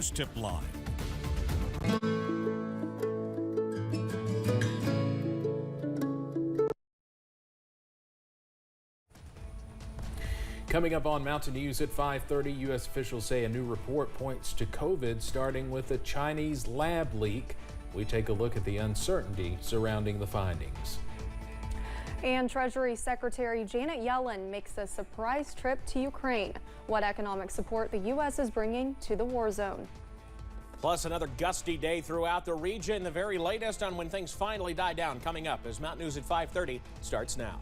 News Tip Line. Coming up on Mountain News at 5:30, U.S. officials say a new report points to COVID, starting with a Chinese lab leak. We take a look at the uncertainty surrounding the findings. And Treasury Secretary Janet Yellen makes a surprise trip to Ukraine. What economic support the U.S. is bringing to the war zone. Plus, another gusty day throughout the region. The very latest on when things finally die down coming up as Mountain News at 5:30 starts now.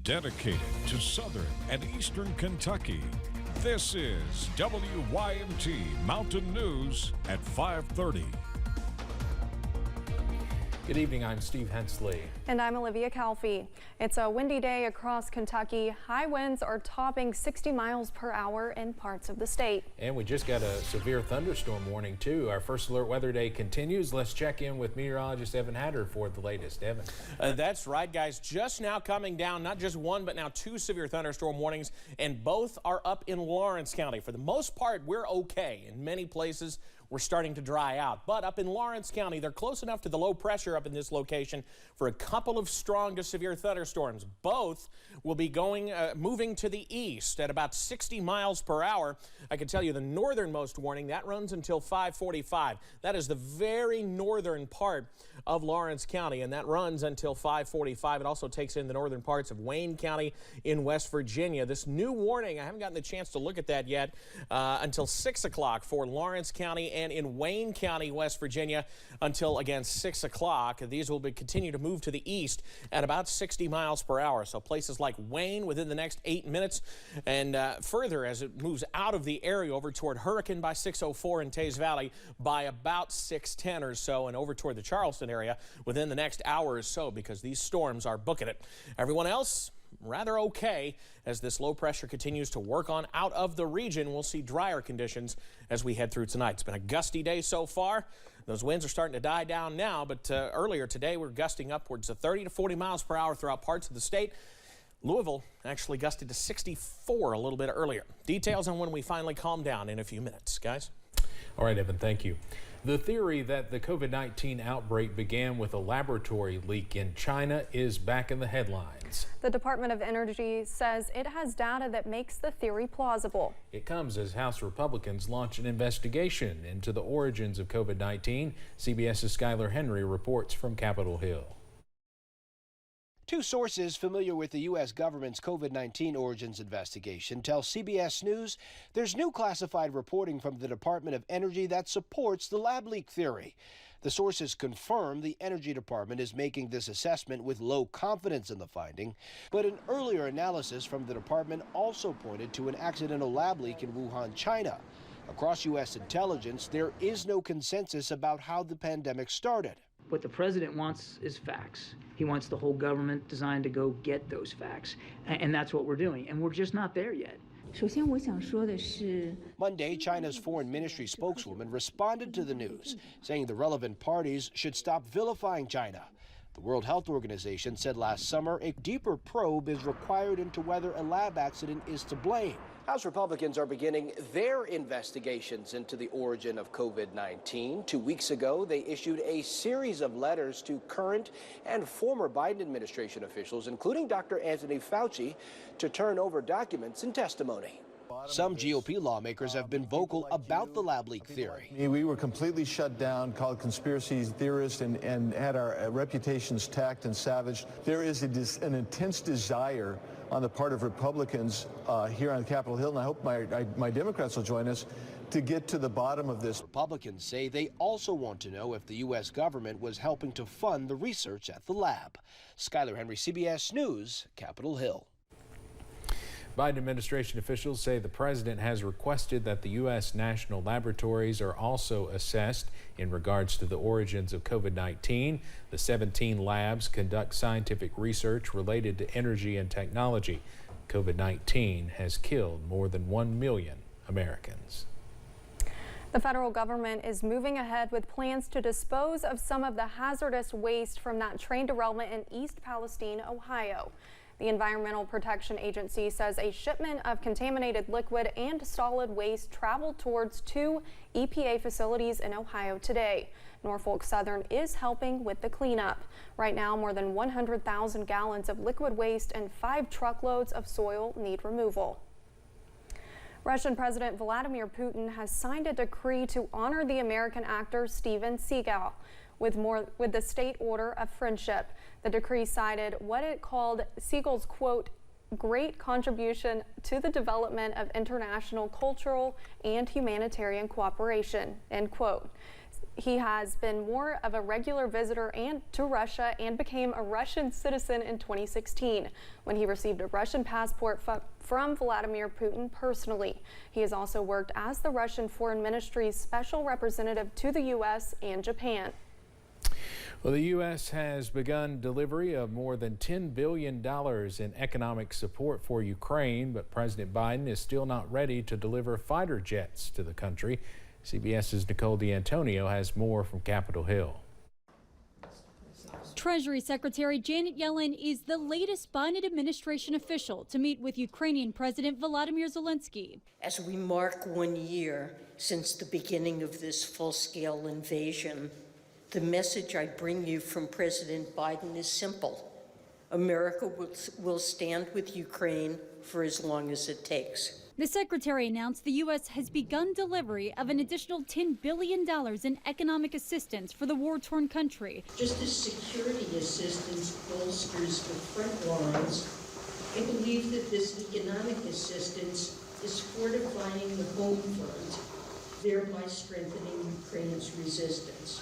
Dedicated to southern and eastern Kentucky, this is WYMT Mountain News at 5:30. Good evening, I'm Steve Hensley. And I'm Olivia Calfee. It's a windy day across Kentucky. High winds are topping 60 miles per hour in parts of the state. And we just got a severe thunderstorm warning, too. Our first alert weather day continues. Let's check in with meteorologist Evan Hatter for the latest. Evan. That's right, guys. Just now coming down, not just one, but now two severe thunderstorm warnings, and both are up in Lawrence County. For the most part, we're okay. In many places, we're starting to dry out. But up in Lawrence County, they're close enough to the low pressure up in this location for a couple of strong to severe thunderstorms. Both will be moving to the east at about 60 miles per hour. I can tell you the northernmost warning, that runs until 5:45. That is the very northern part of Lawrence County, and that runs until 5:45. It also takes in the northern parts of Wayne County in West Virginia. This new warning, I haven't gotten the chance to look at that yet, until 6 o'clock for Lawrence County and in Wayne County, West Virginia, until, again, 6 o'clock. These will continue to move to the east at about 60 miles per hour. So places like Wayne within the next 8 minutes, and further as it moves out of the area over toward Hurricane by 6:04 in Teays Valley by about 6:10 or so, and over toward the Charleston area within the next hour or so, because these storms are booking it. Everyone else, rather okay as this low pressure continues to work on out of the region. We'll see drier conditions as we head through tonight. It's been a gusty day so far. Those winds are starting to die down now, but earlier today we're gusting upwards of 30 to 40 miles per hour throughout parts of the state. Louisville actually gusted to 64 a little bit earlier. Details on when we finally calm down in a few minutes, guys. All right, Evan, thank you. The theory that the COVID-19 outbreak began with a laboratory leak in China is back in the headlines. The Department of Energy says it has data that makes the theory plausible. It comes as House Republicans launch an investigation into the origins of COVID-19. CBS's Skylar Henry reports from Capitol Hill. Two sources familiar with the U.S. government's COVID-19 origins investigation tell CBS News there's new classified reporting from the Department of Energy that supports the lab leak theory. The sources confirm the Energy Department is making this assessment with low confidence in the finding, but an earlier analysis from the department also pointed to an accidental lab leak in Wuhan, China. Across U.S. intelligence, there is no consensus about how the pandemic started. What the president wants is facts. He wants the whole government designed to go get those facts. And that's what we're doing. And we're just not there yet. Monday, China's foreign ministry spokeswoman responded to the news, saying the relevant parties should stop vilifying China. The World Health Organization said last summer a deeper probe is required into whether a lab accident is to blame. House Republicans are beginning their investigations into the origin of COVID-19. 2 weeks ago, they issued a series of letters to current and former Biden administration officials, including Dr. Anthony Fauci, to turn over documents and testimony. Some GOP lawmakers have been vocal about the lab leak theory. We were completely shut down, called conspiracy theorists, and had our reputations tacked and savaged. There is an intense desire on the part of Republicans here on Capitol Hill, and I hope my Democrats will join us, to get to the bottom of this. Republicans say they also want to know if the U.S. government was helping to fund the research at the lab. Skylar Henry, CBS News, Capitol Hill. Biden administration officials say the president has requested that the U.S. national laboratories are also assessed in regards to the origins of COVID-19. The 17 labs conduct scientific research related to energy and technology. COVID-19 has killed more than 1 million Americans. The federal government is moving ahead with plans to dispose of some of the hazardous waste from that train derailment in East Palestine, Ohio. The Environmental Protection Agency says a shipment of contaminated liquid and solid waste traveled towards 2 EPA facilities in Ohio today. Norfolk Southern is helping with the cleanup. Right now, more than 100,000 gallons of liquid waste and 5 truckloads of soil need removal. Russian President Vladimir Putin has signed a decree to honor the American actor Steven Seagal with the State Order of Friendship. The decree cited what it called Seagal's, quote, great contribution to the development of international cultural and humanitarian cooperation, end quote. He has been more of a regular visitor to Russia and became a Russian citizen in 2016 when he received a Russian passport from Vladimir Putin personally. He has also worked as the Russian Foreign Ministry's special representative to the U.S. and Japan. Well, the U.S. has begun delivery of more than $10 billion in economic support for Ukraine, but President Biden is still not ready to deliver fighter jets to the country. CBS's Nicole D'Antonio has more from Capitol Hill. Treasury Secretary Janet Yellen is the latest Biden administration official to meet with Ukrainian President Volodymyr Zelensky. As we mark 1 year since the beginning of this full-scale invasion, the message I bring you from President Biden is simple. America will stand with Ukraine for as long as it takes. The secretary announced the U.S. has begun delivery of an additional $10 billion in economic assistance for the war-torn country. Just as security assistance bolsters the front lines, I believe that this economic assistance is fortifying the home front, thereby strengthening Ukraine's resistance.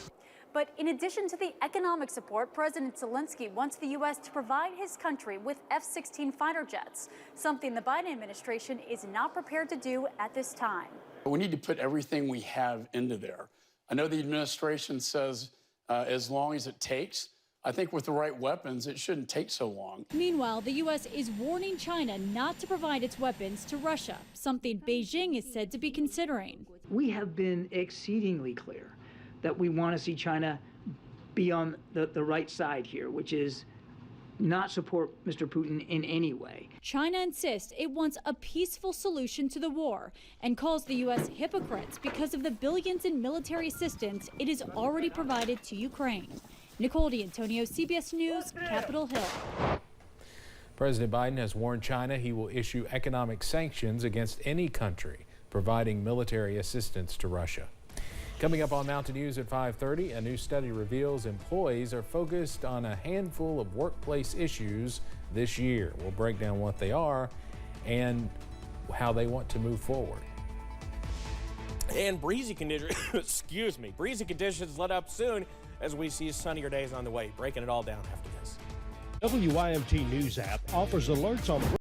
But in addition to the economic support, President Zelensky wants the U.S. to provide his country with F-16 fighter jets, something the Biden administration is not prepared to do at this time. We need to put everything we have into there. I know the administration says as long as it takes. I think with the right weapons, it shouldn't take so long. Meanwhile, the U.S. is warning China not to provide its weapons to Russia, something Beijing is said to be considering. We have been exceedingly clear that we want to see China be on the right side here, which is not support Mr. Putin in any way. China insists it wants a peaceful solution to the war and calls the U.S. hypocrites because of the billions in military assistance it has already provided to Ukraine. Nicole D'Antonio, CBS News, Capitol Hill. President Biden has warned China he will issue economic sanctions against any country providing military assistance to Russia. Coming up on Mountain News at 5:30, a new study reveals employees are focused on a handful of workplace issues this year. We'll break down what they are and how they want to move forward. And breezy conditions, breezy conditions let up soon as we see sunnier days on the way. Breaking it all down after this. WYMT News app offers alerts on